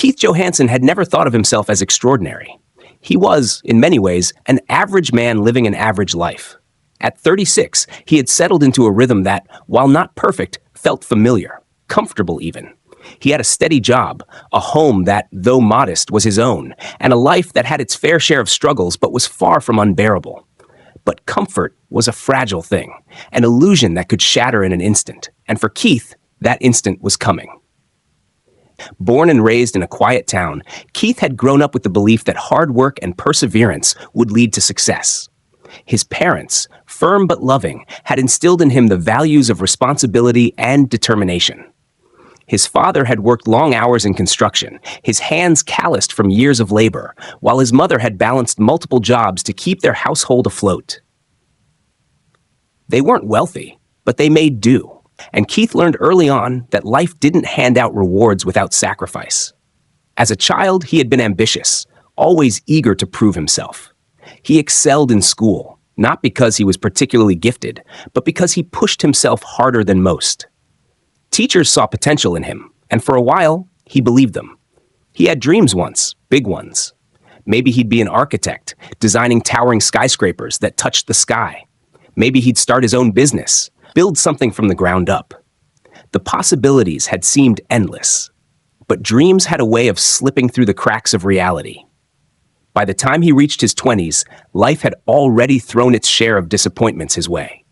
Keith Johansen had never thought of himself as extraordinary. He was, in many ways, an average man living an average life. At 36, he had settled into a rhythm that, while not perfect, felt familiar, comfortable even. He had a steady job, a home that, though modest, was his own, and a life that had its fair share of struggles but was far from unbearable. But comfort was a fragile thing, an illusion that could shatter in an instant, and for Keith, that instant was coming. Born and raised in a quiet town, Keith had grown up with the belief that hard work and perseverance would lead to success. His parents, firm but loving, had instilled in him the values of responsibility and determination. His father had worked long hours in construction, his hands calloused from years of labor, while his mother had balanced multiple jobs to keep their household afloat. They weren't wealthy, but they made do, and Keith learned early on that life didn't hand out rewards without sacrifice. As a child, he had been ambitious, always eager to prove himself. He excelled in school, not because he was particularly gifted, but because he pushed himself harder than most. Teachers saw potential in him, and for a while, he believed them. He had dreams once, big ones. Maybe he'd be an architect, designing towering skyscrapers that touched the sky. Maybe he'd start his own business, build something from the ground up. The possibilities had seemed endless, but dreams had a way of slipping through the cracks of reality. By the time he reached his 20s, life had already thrown its share of disappointments his way.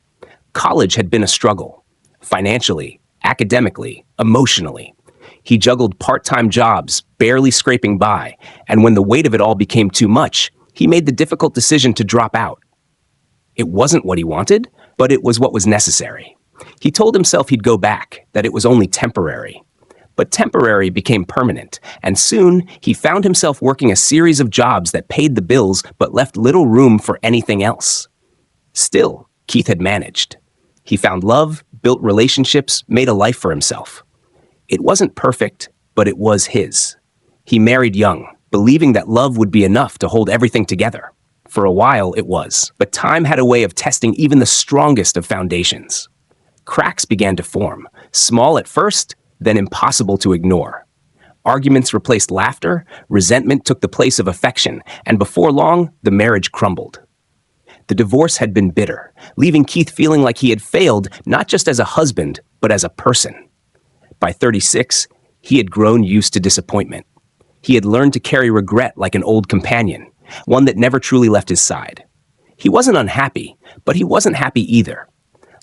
College had been a struggle, financially, academically, emotionally. He juggled part-time jobs, barely scraping by, and when the weight of it all became too much, he made the difficult decision to drop out. It wasn't what he wanted, but it was what was necessary. He told himself he'd go back, that it was only temporary. But temporary became permanent, and soon he found himself working a series of jobs that paid the bills but left little room for anything else. Still, Keith had managed. He found love, built relationships, made a life for himself. It wasn't perfect, but it was his. He married young, believing that love would be enough to hold everything together. For a while, it was, but time had a way of testing even the strongest of foundations. Cracks began to form, small at first, then impossible to ignore. Arguments replaced laughter, resentment took the place of affection, and before long, the marriage crumbled. The divorce had been bitter, leaving Keith feeling like he had failed not just as a husband, but as a person. By 36, he had grown used to disappointment. He had learned to carry regret like an old companion, one that never truly left his side. He wasn't unhappy, but he wasn't happy either.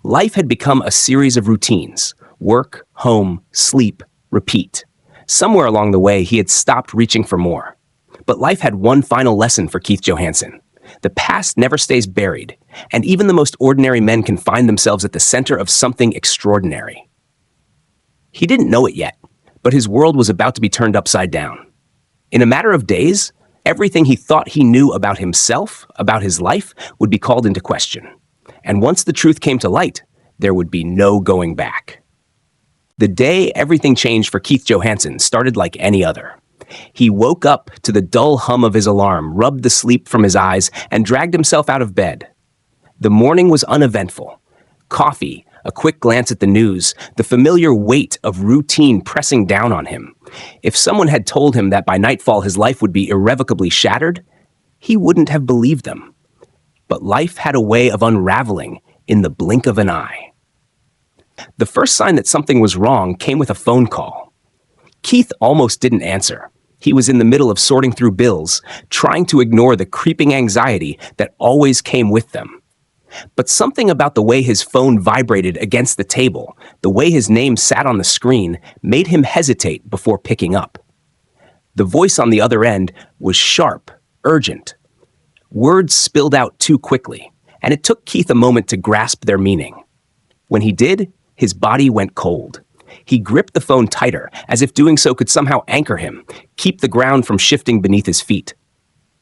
Life had become a series of routines: work, home, sleep, repeat. Somewhere along the way, he had stopped reaching for more. But life had one final lesson for Keith Johansen. The past never stays buried, and even the most ordinary men can find themselves at the center of something extraordinary. He didn't know it yet, but his world was about to be turned upside down. In a matter of days, everything he thought he knew about himself, about his life, would be called into question. And once the truth came to light, there would be no going back. The day everything changed for Keith Johansen started like any other. He woke up to the dull hum of his alarm, rubbed the sleep from his eyes, and dragged himself out of bed. The morning was uneventful. Coffee, a quick glance at the news, the familiar weight of routine pressing down on him. If someone had told him that by nightfall his life would be irrevocably shattered, he wouldn't have believed them. But life had a way of unraveling in the blink of an eye. The first sign that something was wrong came with a phone call. Keith almost didn't answer. He was in the middle of sorting through bills, trying to ignore the creeping anxiety that always came with them. But something about the way his phone vibrated against the table, the way his name sat on the screen, made him hesitate before picking up. The voice on the other end was sharp, urgent. Words spilled out too quickly, and it took Keith a moment to grasp their meaning. When he did, his body went cold. He gripped the phone tighter, as if doing so could somehow anchor him, keep the ground from shifting beneath his feet.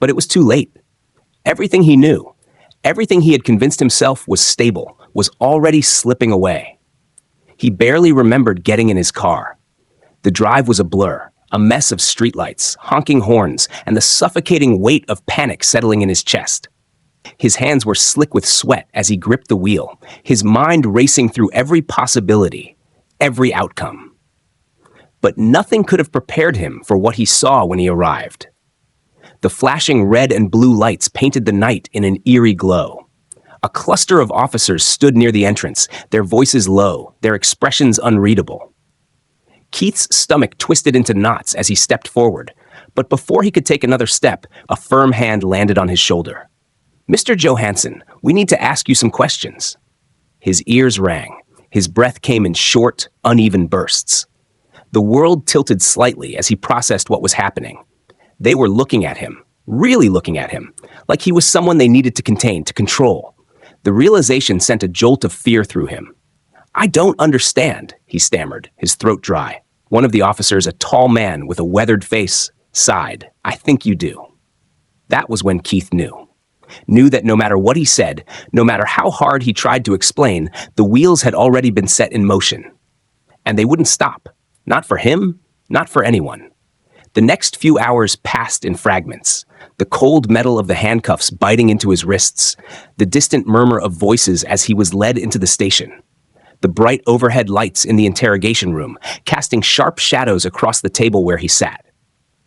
But it was too late. Everything he knew, everything he had convinced himself was stable, was already slipping away. He barely remembered getting in his car. The drive was a blur, a mess of streetlights, honking horns, and the suffocating weight of panic settling in his chest. His hands were slick with sweat as he gripped the wheel, his mind racing through every possibility, every outcome. But nothing could have prepared him for what he saw when he arrived. The flashing red and blue lights painted the night in an eerie glow. A cluster of officers stood near the entrance, their voices low, their expressions unreadable. Keith's stomach twisted into knots as he stepped forward, but before he could take another step, a firm hand landed on his shoulder. "Mr. Johansson, we need to ask you some questions." His ears rang. His breath came in short, uneven bursts. The world tilted slightly as he processed what was happening. They were looking at him, really looking at him, like he was someone they needed to contain, to control. The realization sent a jolt of fear through him. "I don't understand," he stammered, his throat dry. One of the officers, a tall man with a weathered face, sighed. "I think you do." That was when Keith knew that no matter what he said, no matter how hard he tried to explain, the wheels had already been set in motion. And they wouldn't stop. Not for him, not for anyone. The next few hours passed in fragments, the cold metal of the handcuffs biting into his wrists, the distant murmur of voices as he was led into the station, the bright overhead lights in the interrogation room, casting sharp shadows across the table where he sat.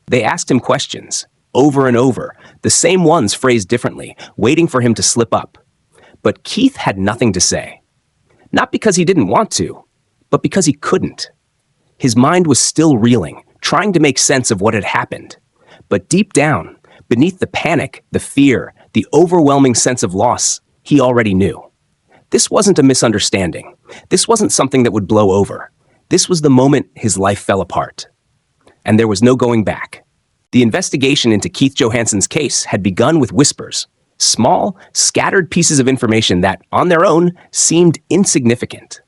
They asked him questions, over and over, the same ones phrased differently, waiting for him to slip up. But Keith had nothing to say. Not because he didn't want to, but because he couldn't. His mind was still reeling, trying to make sense of what had happened. But deep down, beneath the panic, the fear, the overwhelming sense of loss, he already knew. This wasn't a misunderstanding. This wasn't something that would blow over. This was the moment his life fell apart. And there was no going back. The investigation into Keith Johansson's case had begun with whispers, small, scattered pieces of information that, on their own, seemed insignificant.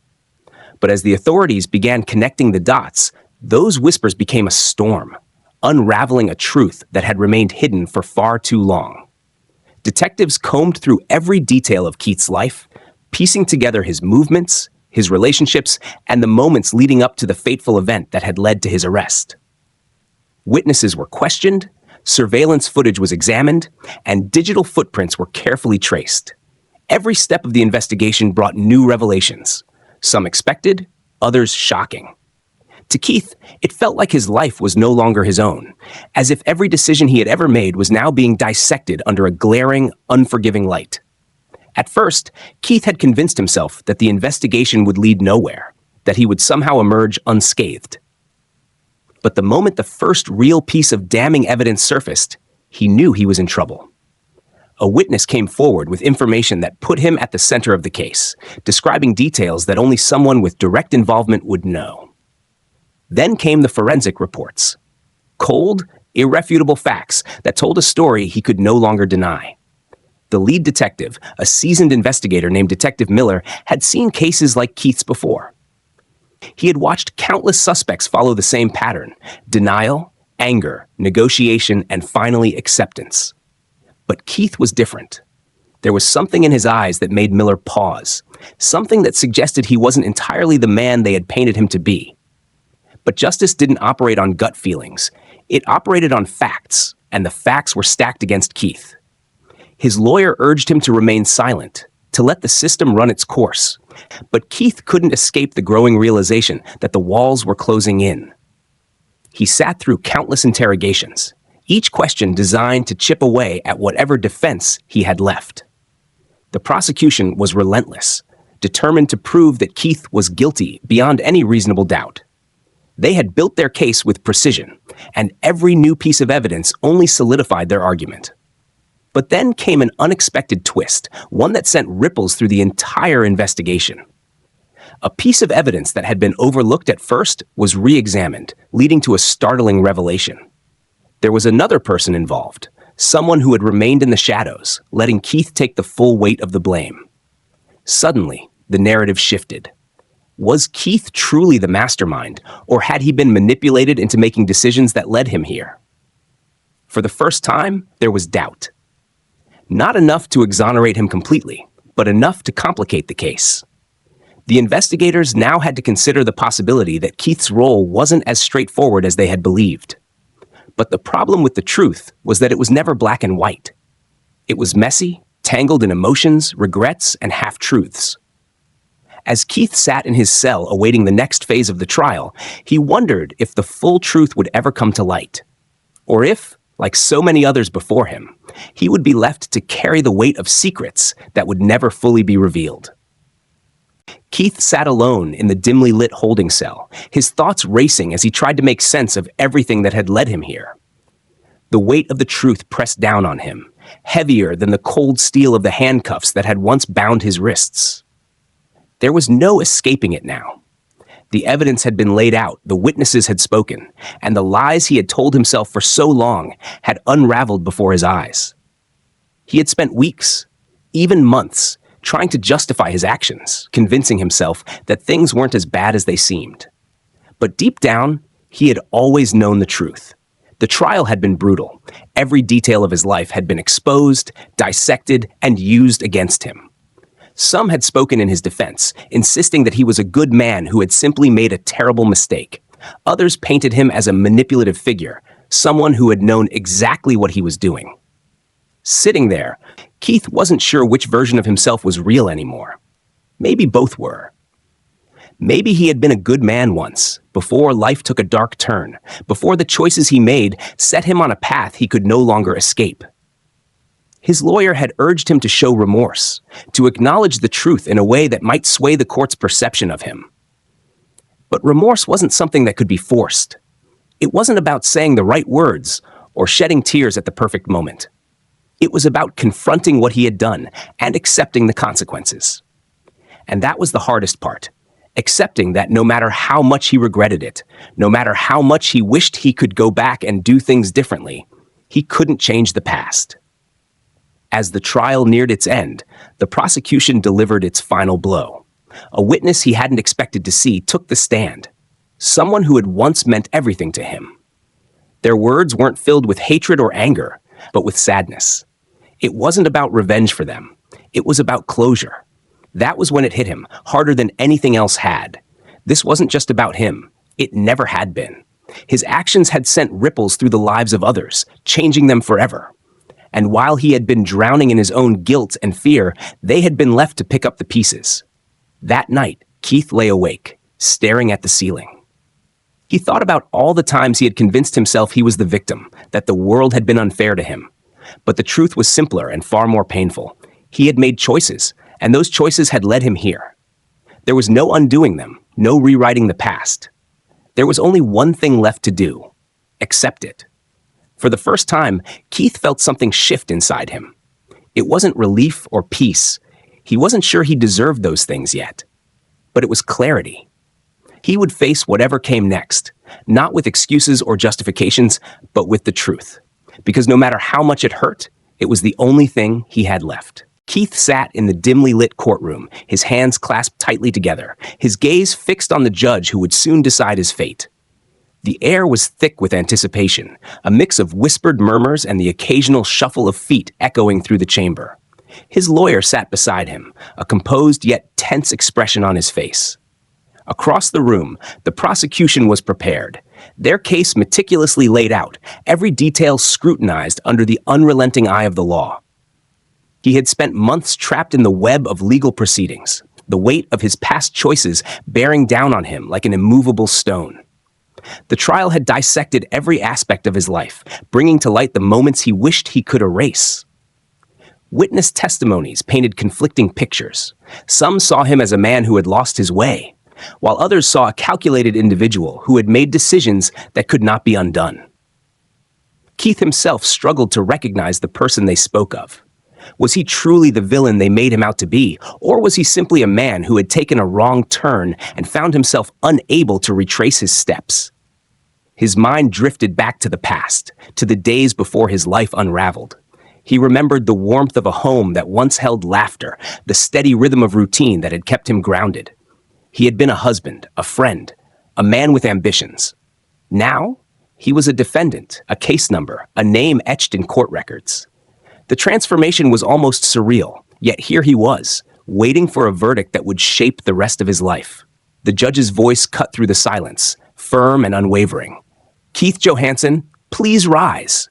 But as the authorities began connecting the dots, those whispers became a storm, unraveling a truth that had remained hidden for far too long. Detectives combed through every detail of Keith's life, piecing together his movements, his relationships, and the moments leading up to the fateful event that had led to his arrest. Witnesses were questioned, surveillance footage was examined, and digital footprints were carefully traced. Every step of the investigation brought new revelations, some expected, others shocking. To Keith, it felt like his life was no longer his own, as if every decision he had ever made was now being dissected under a glaring, unforgiving light. At first, Keith had convinced himself that the investigation would lead nowhere, that he would somehow emerge unscathed. But the moment the first real piece of damning evidence surfaced, he knew he was in trouble. A witness came forward with information that put him at the center of the case, describing details that only someone with direct involvement would know. Then came the forensic reports. Cold, irrefutable facts that told a story he could no longer deny. The lead detective, a seasoned investigator named Detective Miller, had seen cases like Keith's before. He had watched countless suspects follow the same pattern: denial, anger, negotiation, and finally acceptance. But Keith was different. There was something in his eyes that made Miller pause, something that suggested he wasn't entirely the man they had painted him to be. But justice didn't operate on gut feelings. It operated on facts, and the facts were stacked against Keith. His lawyer urged him to remain silent, to let the system run its course. But Keith couldn't escape the growing realization that the walls were closing in. He sat through countless interrogations, each question designed to chip away at whatever defense he had left. The prosecution was relentless, determined to prove that Keith was guilty beyond any reasonable doubt. They had built their case with precision, and every new piece of evidence only solidified their argument. But then came an unexpected twist, one that sent ripples through the entire investigation. A piece of evidence that had been overlooked at first was re-examined, leading to a startling revelation. There was another person involved, someone who had remained in the shadows, letting Keith take the full weight of the blame. Suddenly, the narrative shifted. Was Keith truly the mastermind, or had he been manipulated into making decisions that led him here? For the first time, there was doubt. Not enough to exonerate him completely, but enough to complicate the case. The investigators now had to consider the possibility that Keith's role wasn't as straightforward as they had believed. But the problem with the truth was that it was never black and white. It was messy, tangled in emotions, regrets, and half-truths. As Keith sat in his cell awaiting the next phase of the trial, he wondered if the full truth would ever come to light, or if, like so many others before him, he would be left to carry the weight of secrets that would never fully be revealed. Keith sat alone in the dimly lit holding cell, his thoughts racing as he tried to make sense of everything that had led him here. The weight of the truth pressed down on him, heavier than the cold steel of the handcuffs that had once bound his wrists. There was no escaping it now. The evidence had been laid out, the witnesses had spoken, and the lies he had told himself for so long had unraveled before his eyes. He had spent weeks, even months, trying to justify his actions, convincing himself that things weren't as bad as they seemed. But deep down, he had always known the truth. The trial had been brutal. Every detail of his life had been exposed, dissected, and used against him. Some had spoken in his defense, insisting that he was a good man who had simply made a terrible mistake. Others painted him as a manipulative figure, someone who had known exactly what he was doing. Sitting there, Keith wasn't sure which version of himself was real anymore. Maybe both were. Maybe he had been a good man once, before life took a dark turn, before the choices he made set him on a path he could no longer escape. His lawyer had urged him to show remorse, to acknowledge the truth in a way that might sway the court's perception of him. But remorse wasn't something that could be forced. It wasn't about saying the right words or shedding tears at the perfect moment. It was about confronting what he had done and accepting the consequences. And that was the hardest part, accepting that no matter how much he regretted it, no matter how much he wished he could go back and do things differently, he couldn't change the past. As the trial neared its end, the prosecution delivered its final blow. A witness he hadn't expected to see took the stand, someone who had once meant everything to him. Their words weren't filled with hatred or anger, but with sadness. It wasn't about revenge for them. It was about closure. That was when it hit him, harder than anything else had. This wasn't just about him. It never had been. His actions had sent ripples through the lives of others, changing them forever. And while he had been drowning in his own guilt and fear, they had been left to pick up the pieces. That night, Keith lay awake, staring at the ceiling. He thought about all the times he had convinced himself he was the victim, that the world had been unfair to him. But the truth was simpler and far more painful. He had made choices, and those choices had led him here. There was no undoing them, no rewriting the past. There was only one thing left to do: accept it. For the first time, Keith felt something shift inside him. It wasn't relief or peace. He wasn't sure he deserved those things yet. But it was clarity. He would face whatever came next, not with excuses or justifications, but with the truth. Because no matter how much it hurt, it was the only thing he had left. Keith sat in the dimly lit courtroom, his hands clasped tightly together, his gaze fixed on the judge who would soon decide his fate. The air was thick with anticipation, a mix of whispered murmurs and the occasional shuffle of feet echoing through the chamber. His lawyer sat beside him, a composed yet tense expression on his face. Across the room, the prosecution was prepared, their case meticulously laid out, every detail scrutinized under the unrelenting eye of the law. He had spent months trapped in the web of legal proceedings, the weight of his past choices bearing down on him like an immovable stone. The trial had dissected every aspect of his life, bringing to light the moments he wished he could erase. Witness testimonies painted conflicting pictures. Some saw him as a man who had lost his way, while others saw a calculated individual who had made decisions that could not be undone. Keith himself struggled to recognize the person they spoke of. Was he truly the villain they made him out to be, or was he simply a man who had taken a wrong turn and found himself unable to retrace his steps? His mind drifted back to the past, to the days before his life unraveled. He remembered the warmth of a home that once held laughter, the steady rhythm of routine that had kept him grounded. He had been a husband, a friend, a man with ambitions. Now, he was a defendant, a case number, a name etched in court records. The transformation was almost surreal, yet here he was, waiting for a verdict that would shape the rest of his life. The judge's voice cut through the silence, firm and unwavering. "Keith Johansson, please rise."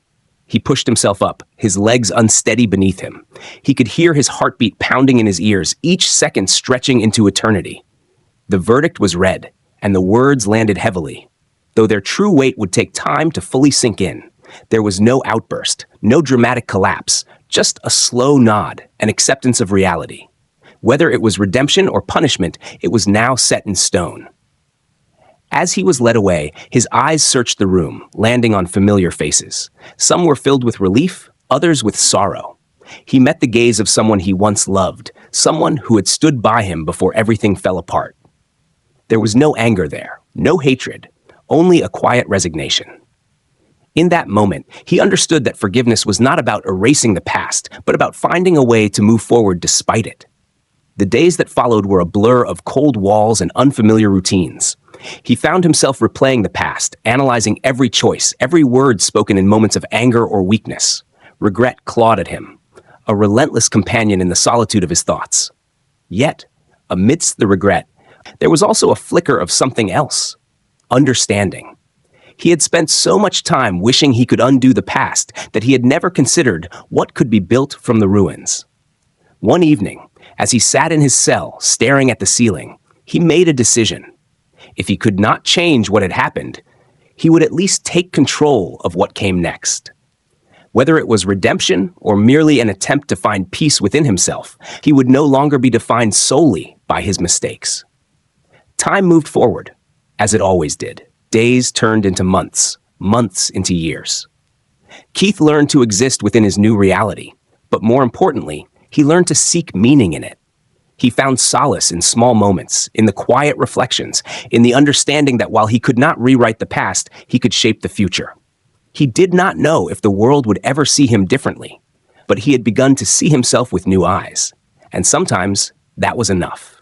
He pushed himself up, his legs unsteady beneath him. He could hear his heartbeat pounding in his ears, each second stretching into eternity. The verdict was read, and the words landed heavily. Though their true weight would take time to fully sink in, there was no outburst, no dramatic collapse, just a slow nod, an acceptance of reality. Whether it was redemption or punishment, it was now set in stone. As he was led away, his eyes searched the room, landing on familiar faces. Some were filled with relief, others with sorrow. He met the gaze of someone he once loved, someone who had stood by him before everything fell apart. There was no anger there, no hatred, only a quiet resignation. In that moment, he understood that forgiveness was not about erasing the past, but about finding a way to move forward despite it. The days that followed were a blur of cold walls and unfamiliar routines. He found himself replaying the past, analyzing every choice, every word spoken in moments of anger or weakness. Regret clawed at him, a relentless companion in the solitude of his thoughts. Yet, amidst the regret, there was also a flicker of something else: understanding. He had spent so much time wishing he could undo the past that he had never considered what could be built from the ruins. One evening, as he sat in his cell, staring at the ceiling, he made a decision. If he could not change what had happened, he would at least take control of what came next. Whether it was redemption or merely an attempt to find peace within himself, he would no longer be defined solely by his mistakes. Time moved forward, as it always did. Days turned into months, months into years. Keith learned to exist within his new reality, but more importantly, he learned to seek meaning in it. He found solace in small moments, in the quiet reflections, in the understanding that while he could not rewrite the past, he could shape the future. He did not know if the world would ever see him differently, but he had begun to see himself with new eyes, and sometimes that was enough.